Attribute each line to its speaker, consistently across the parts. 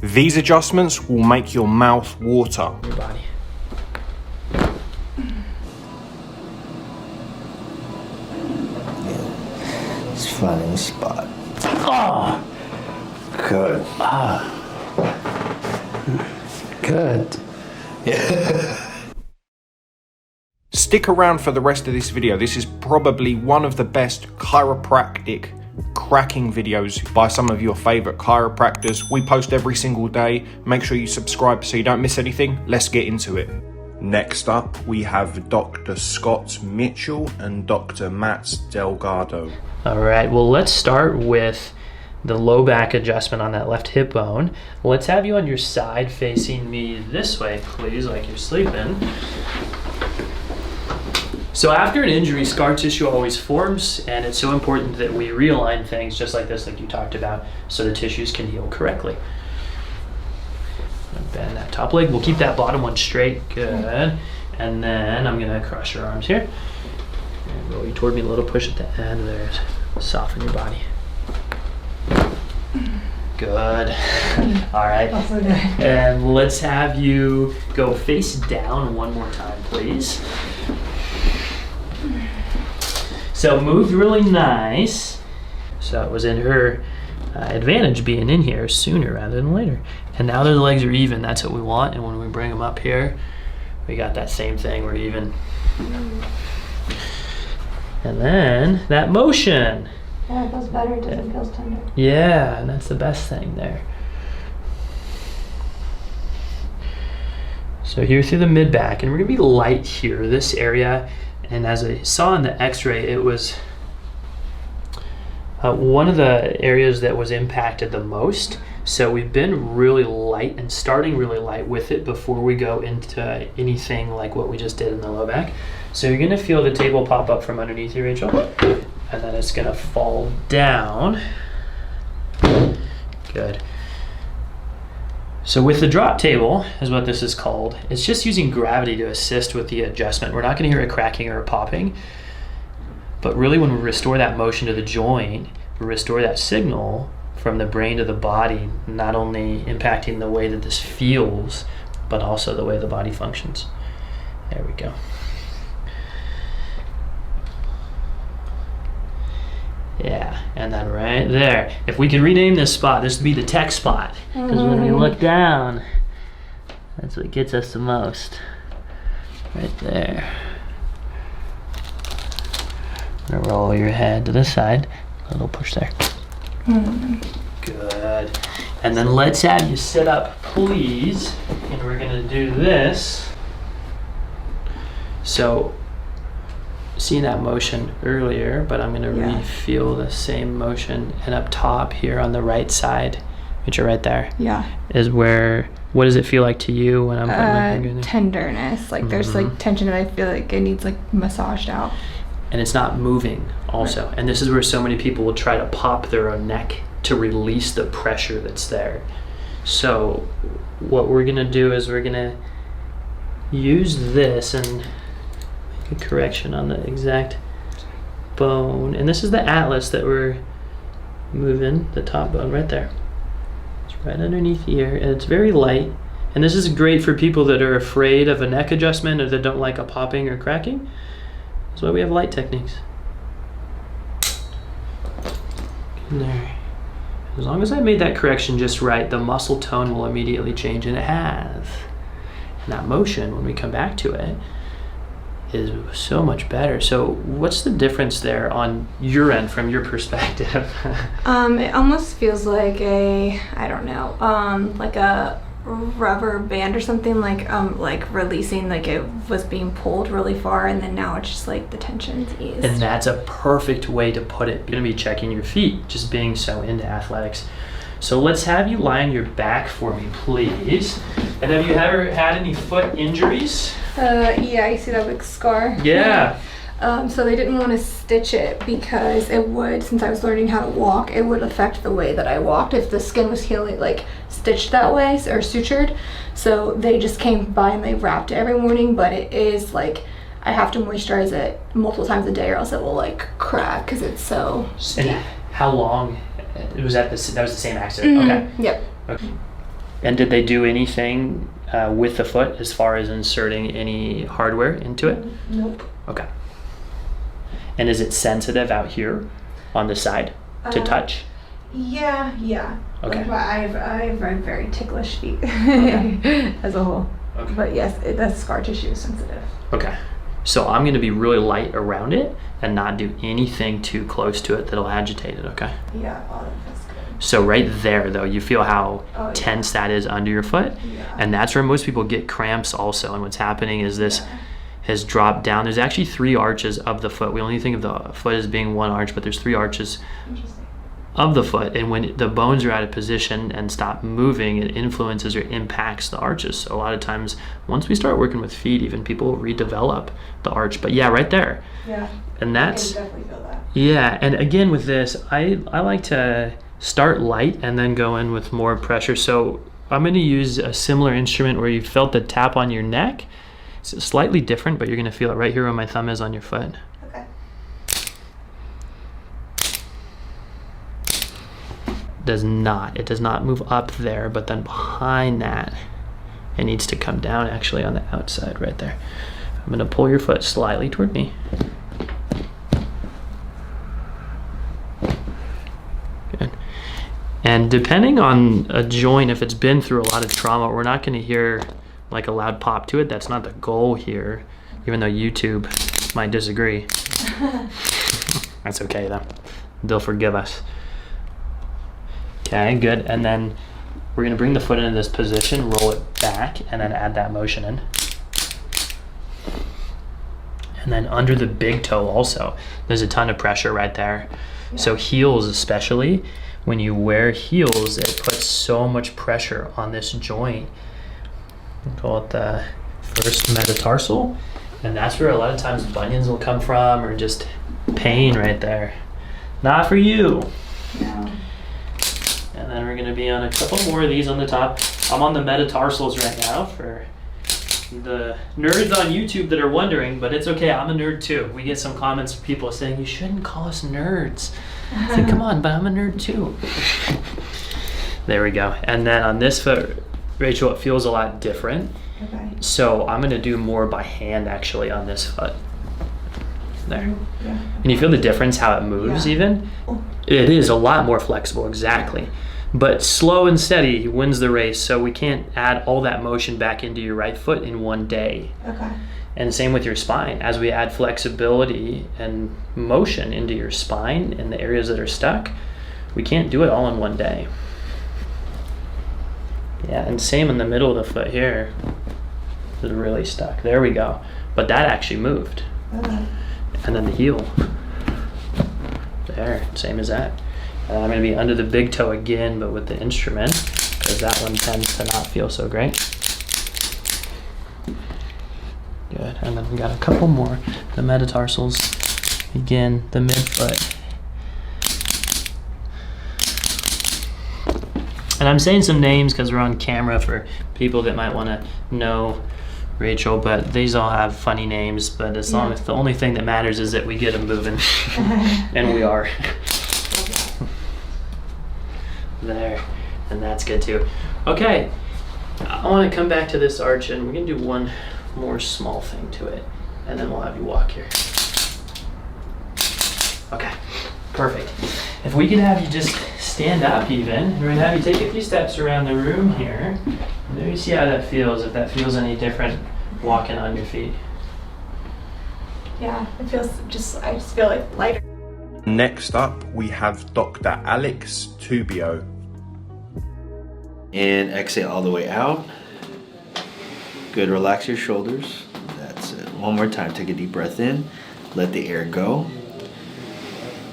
Speaker 1: These adjustments will make your mouth water.
Speaker 2: Your body.
Speaker 3: It's finding a spot.
Speaker 2: Oh,
Speaker 3: Good.
Speaker 2: good.
Speaker 1: Stick around for the rest of this video. This is probably one of the best chiropractic cracking videos by some of your favorite chiropractors. We post every single day. Make sure you subscribe so you don't miss anything. Let's get into it. Next up, we have Dr. Scott Mitchell and Dr. Matt Delgado.
Speaker 2: All right, well, let's start with the low back adjustment on that left hip bone. Let's have you on your side facing me this way, please, like you're sleeping. So after an injury, scar tissue always forms, and it's so important that we realign things just like this, like you talked about, so the tissues can heal correctly. Bend that top leg. We'll keep that bottom one straight. Good. And then I'm going to cross your arms here. And roll you toward me a little, push at the end there. Soften your body. Good. All right.
Speaker 4: Also good.
Speaker 2: And let's have you go face down one more time, please. So moved really nice. So it was in her advantage being in here sooner rather than later. And now that the legs are even, that's what we want. And when we bring them up here, we got that same thing, we're even. And then that motion.
Speaker 4: Yeah, it feels better, it doesn't feel as tender.
Speaker 2: Yeah, and that's the best thing there. So here through the mid back, and we're gonna be light here, this area. And as I saw in the x-ray, it was one of the areas that was impacted the most. So we've been really light and starting really light with it before we go into anything like what we just did in the low back. So you're gonna feel the table pop up from underneath you, Rachel, and then it's gonna fall down. Good. So with the drop table, is what this is called, it's just using gravity to assist with the adjustment. We're not gonna hear a cracking or a popping, but really when we restore that motion to the joint, we restore that signal from the brain to the body, not only impacting the way that this feels, but also the way the body functions. There we go. Yeah, and then right there. If we could rename this spot, this would be the tech spot. Because when we look down, that's what gets us the most. Right there. I'm gonna roll your head to the side. A little push there. Good. And then let's have you sit up, please. And we're gonna do this. So, seeing that motion earlier, but I'm gonna feel the same motion. And up top here on the right side, which are right there, is where, what does it feel like to you when I'm putting my finger in there?
Speaker 4: Tenderness, like there's like tension and I feel like it needs like massaged out.
Speaker 2: And it's not moving also. Right. And this is where so many people will try to pop their own neck to release the pressure that's there. So what we're gonna do is we're gonna use this and make a correction on the exact bone. And this is the atlas that we're moving, the top bone right there. It's right underneath here, and it's very light. And this is great for people that are afraid of a neck adjustment or that don't like a popping or cracking. That's why we have light techniques. In there. As long as I made that correction just right, the muscle tone will immediately change, and it has. And that motion, when we come back to it, is so much better. So what's the difference there on your end from your perspective?
Speaker 4: It almost feels like a, I don't know, like a rubber band or something, like releasing, like it was being pulled really far, and then now it's just like the tension's eased.
Speaker 2: And that's a perfect way to put it. You're gonna be checking your feet, just being so into athletics. So let's have you lie on your back for me, please. And have you ever had any foot injuries?
Speaker 4: Yeah, you see that big scar?
Speaker 2: Yeah.
Speaker 4: So they didn't want to stitch it because it would, since I was learning how to walk, it would affect the way that I walked if the skin was healing, like stitched that way or sutured. So they just came by and they wrapped it every morning, but it is like, I have to moisturize it multiple times a day or else it will like crack because it's so steep.
Speaker 2: And how long was that? That was the same accident?
Speaker 4: Mm-hmm. Okay. Yep.
Speaker 2: Okay. And did they do anything with the foot as far as inserting any hardware into it?
Speaker 4: Nope.
Speaker 2: Okay. And is it sensitive out here on the side to touch?
Speaker 4: Yeah.
Speaker 2: Okay.
Speaker 4: Like, I have very ticklish feet
Speaker 2: Okay.
Speaker 4: as a whole.
Speaker 2: Okay.
Speaker 4: But yes, the scar tissue is sensitive.
Speaker 2: Okay. So I'm going to be really light around it and not do anything too close to it that'll agitate it, okay?
Speaker 4: Yeah, all of that's good.
Speaker 2: So right there, though, you feel how
Speaker 4: yeah.
Speaker 2: tense that is under your foot?
Speaker 4: Yeah.
Speaker 2: And that's where most people get cramps also. And what's happening is this has dropped down. There's actually 3 arches of the foot. We only think of the foot as being 1 arch, but there's 3 arches of the foot. And when the bones are out of position and stop moving, it influences or impacts the arches. So a lot of times, once we start working with feet, even people redevelop the arch. But yeah, right there.
Speaker 4: Yeah.
Speaker 2: And that's...
Speaker 4: I can definitely feel that.
Speaker 2: Yeah, and again with this, I like to start light and then go in with more pressure. So I'm going to use a similar instrument where you felt the tap on your neck. It's slightly different, but you're going to feel it right here where my thumb is on your foot.
Speaker 4: Okay.
Speaker 2: It does not move up there, but then behind that, it needs to come down actually on the outside right there. I'm going to pull your foot slightly toward me. Good. And depending on a joint, if it's been through a lot of trauma, we're not going to hear like a loud pop to it. That's not the goal here, even though YouTube might disagree. That's okay though. They'll forgive us. Okay, good. And then we're going to bring the foot into this position, roll it back, and then add that motion in. And then under the big toe also, there's a ton of pressure right there. Yeah. So heels especially, when you wear heels, it puts so much pressure on this joint. We call it the first metatarsal. And that's where a lot of times bunions will come from, or just pain right there. Not for you.
Speaker 4: No.
Speaker 2: And then we're gonna be on a couple more of these on the top. I'm on the metatarsals right now for the nerds on YouTube that are wondering, but it's okay, I'm a nerd too. We get some comments from people saying, you shouldn't call us nerds. I think, come on, but I'm a nerd too. There we go. And then on this foot, Rachel, it feels a lot different.
Speaker 4: Okay.
Speaker 2: So I'm gonna do more by hand actually on this foot. There.
Speaker 4: Yeah.
Speaker 2: And you feel the difference how it moves even?
Speaker 4: Oh.
Speaker 2: It is a lot more flexible, exactly. But slow and steady wins the race, so we can't add all that motion back into your right foot in one day.
Speaker 4: Okay.
Speaker 2: And same with your spine. As we add flexibility and motion into your spine in the areas that are stuck, we can't do it all in one day. Yeah, and same in the middle of the foot here. It's really stuck. There we go. But that actually moved.
Speaker 4: Okay.
Speaker 2: And then the heel. There, same as that. And I'm going to be under the big toe again, but with the instrument, because that one tends to not feel so great. Good, and then we got a couple more. The metatarsals, again, the midfoot. And I'm saying some names because we're on camera for people that might want to know Rachel, but these all have funny names, but as long as the only thing that matters is that we get them moving. And we are. There, and that's good too. Okay, I want to come back to this arch and we're going to do one more small thing to it, and then we'll have you walk here. Okay, perfect. If we could have you just stand up even, we're going to have you take a few steps around the room here. Let me see how that feels, if that feels any different walking on your feet.
Speaker 4: Yeah, it feels I just feel like lighter.
Speaker 1: Next up, we have Dr. Alex Tubio.
Speaker 3: And exhale all the way out. Good, relax your shoulders. That's it. One more time, take a deep breath in. Let the air go.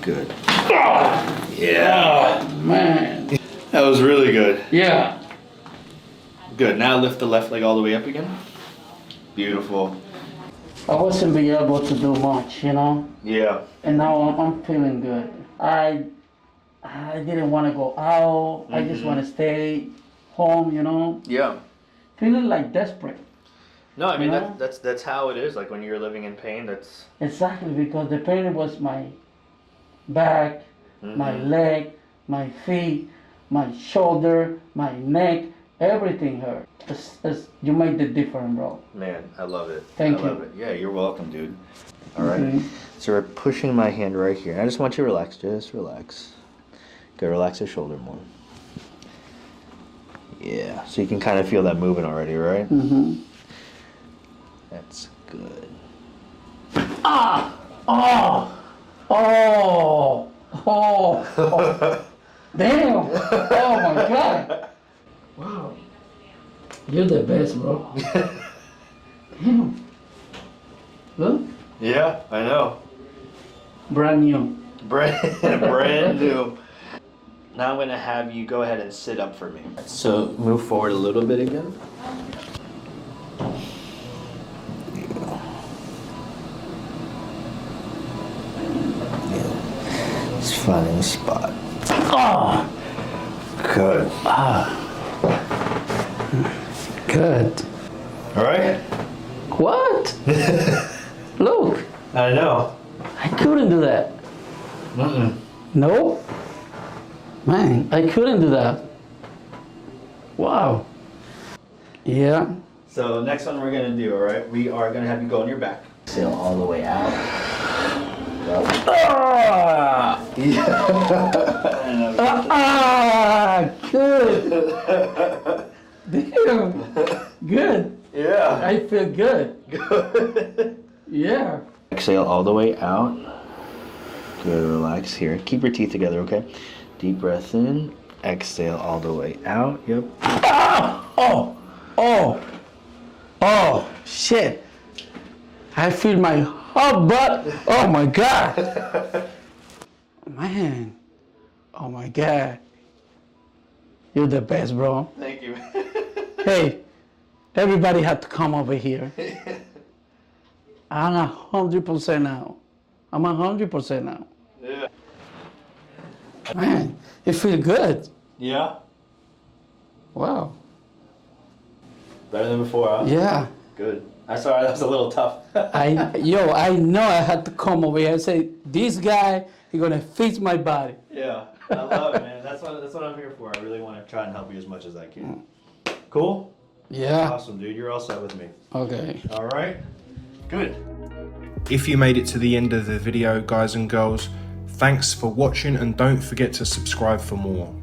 Speaker 3: Good. Yeah.
Speaker 5: Oh, man.
Speaker 3: That was really good.
Speaker 5: Yeah.
Speaker 3: Good, now lift the left leg all the way up again. Beautiful.
Speaker 5: I wasn't be able to do much, you know?
Speaker 3: Yeah.
Speaker 5: And now I'm feeling good. I didn't want to go out. I just want to stay home, you know?
Speaker 3: Yeah.
Speaker 5: Feeling like desperate.
Speaker 3: No, I mean,
Speaker 5: You know?
Speaker 3: that's how it is. Like when you're living in pain, that's...
Speaker 5: Exactly, because the pain was my back, my leg, my feet, my shoulder, my neck, Everything hurt. You made the difference, bro.
Speaker 3: Man, I love it.
Speaker 5: Thank
Speaker 3: I
Speaker 5: you.
Speaker 3: love it. Yeah, you're welcome, dude. All right.
Speaker 5: Mhm.
Speaker 3: So we're pushing my hand right here. And I just want you to relax. Just relax. Good. Relax the shoulder more. Yeah. So you can kind of feel that moving already, right?
Speaker 5: Mm-hmm.
Speaker 3: That's good.
Speaker 5: Ah! Oh! Oh! Oh! Oh. Damn! Oh my god! Wow. You're the best, bro. Damn. Look.
Speaker 3: Yeah, I know.
Speaker 5: Brand new.
Speaker 3: Brand new. Now I'm going to have you go ahead and sit up for me. So move forward a little bit again. Just finding a spot.
Speaker 5: Oh!
Speaker 3: Good.
Speaker 5: Good.
Speaker 3: All right?
Speaker 5: What? Look,
Speaker 3: I know.
Speaker 5: I couldn't do that. No? Man, I couldn't do that. Wow. Yeah.
Speaker 3: So next one we're going to do, all right? We are going to have you go on your back. Exhale all the way out.
Speaker 5: Ah! Good. Damn. Good.
Speaker 3: Yeah.
Speaker 5: I feel good.
Speaker 3: Good.
Speaker 5: Yeah.
Speaker 3: Exhale all the way out. Good, relax here. Keep your teeth together, okay? Deep breath in. Exhale all the way out. Yep.
Speaker 5: Ah! Oh! Oh! Oh! Shit! I feel my hot butt. Oh my god! Man. Oh my god. You're the best, bro.
Speaker 3: Thank you.
Speaker 5: Hey, everybody had to come over here. I'm 100% now. I'm 100% now.
Speaker 3: Yeah.
Speaker 5: Man, it feels good.
Speaker 3: Yeah?
Speaker 5: Wow.
Speaker 3: Better than before, huh?
Speaker 5: Yeah.
Speaker 3: Good. I'm sorry, that was a little tough.
Speaker 5: I know I had to come over here and say, this guy, he's gonna fix my body.
Speaker 3: Yeah, I love it, man. That's what I'm here for. I really want to try and help you as much as I can. Cool?
Speaker 5: Yeah.
Speaker 3: Awesome, dude. You're all set with me.
Speaker 5: Okay.
Speaker 3: All right? Good.
Speaker 1: If you made it to the end of the video, guys and girls, thanks for watching and don't forget to subscribe for more.